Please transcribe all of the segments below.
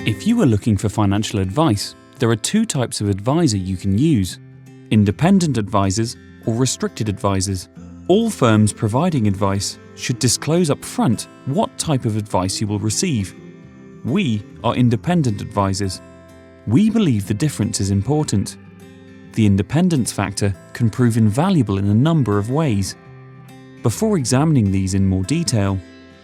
If you are looking for financial advice, there are two types of advisor you can use: independent advisors or restricted advisors. All firms providing advice should disclose up front what type of advice you will receive. We are independent advisors. We believe the difference is important. The independence factor can prove invaluable in a number of ways. Before examining these in more detail,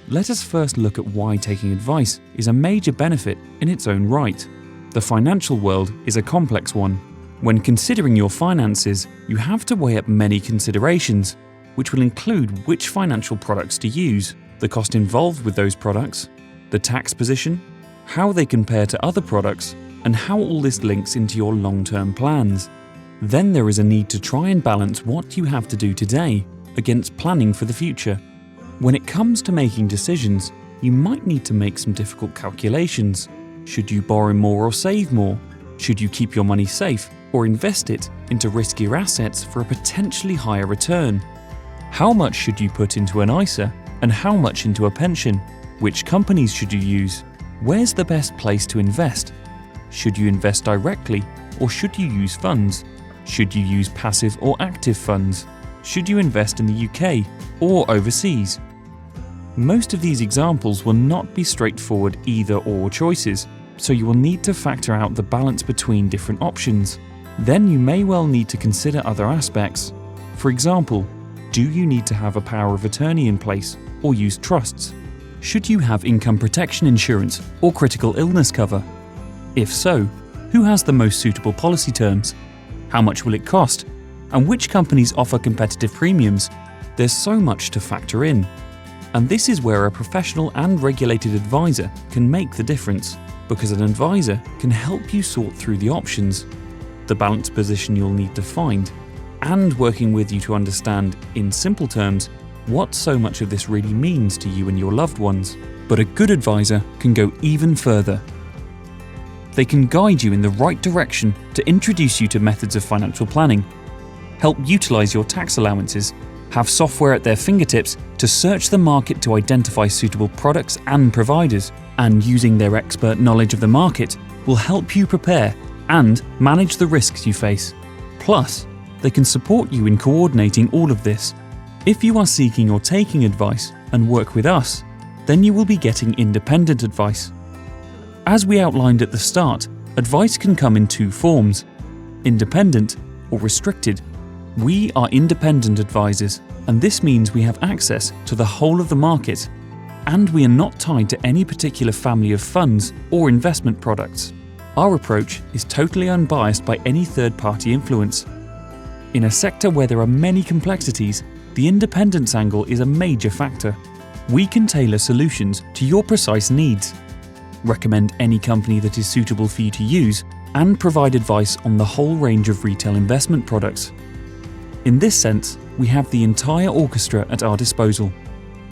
let us first look at why taking advice is a major benefit in its own right. The financial world is a complex one. When considering your finances, you have to weigh up many considerations, which will include which financial products to use, the cost involved with those products, the tax position, how they compare to other products, and how all this links into your long-term plans. Then there is a need to try and balance what you have to do today against planning for the future. When it comes to making decisions, you might need to make some difficult calculations. Should you borrow more or save more? Should you keep your money safe or invest it into riskier assets for a potentially higher return? How much should you put into an ISA and how much into a pension? Which companies should you use? Where's the best place to invest? Should you invest directly or should you use funds? Should you use passive or active funds? Should you invest in the UK or overseas? Most of these examples will not be straightforward either-or choices, so you will need to factor out the balance between different options. Then you may well need to consider other aspects. For example, do you need to have a power of attorney in place or use trusts? Should you have income protection insurance or critical illness cover? If so, who has the most suitable policy terms? How much will it cost? And which companies offer competitive premiums? There's so much to factor in. And this is where a professional and regulated advisor can make the difference, because an advisor can help you sort through the options, the balanced position you'll need to find, and working with you to understand, in simple terms, what so much of this really means to you and your loved ones. But a good advisor can go even further. They can guide you in the right direction to introduce you to methods of financial planning, help utilize your tax allowances, have software at their fingertips to search the market to identify suitable products and providers, and using their expert knowledge of the market will help you prepare and manage the risks you face. Plus, they can support you in coordinating all of this. If you are seeking or taking advice and work with us, then you will be getting independent advice. As we outlined at the start, advice can come in two forms: independent or restricted. We are independent advisors, and this means we have access to the whole of the market, and we are not tied to any particular family of funds or investment products. Our approach is totally unbiased by any third-party influence. In a sector where there are many complexities, the independence angle is a major factor. We can tailor solutions to your precise needs, recommend any company that is suitable for you to use, and provide advice on the whole range of retail investment products. In this sense, we have the entire orchestra at our disposal.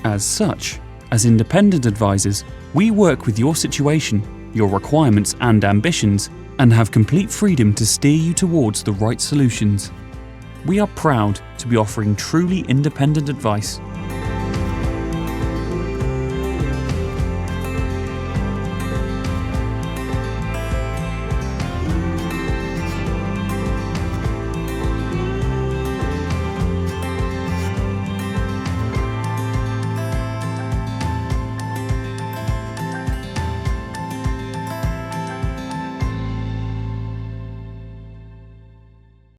As such, as independent advisors, we work with your situation, your requirements and ambitions, and have complete freedom to steer you towards the right solutions. We are proud to be offering truly independent advice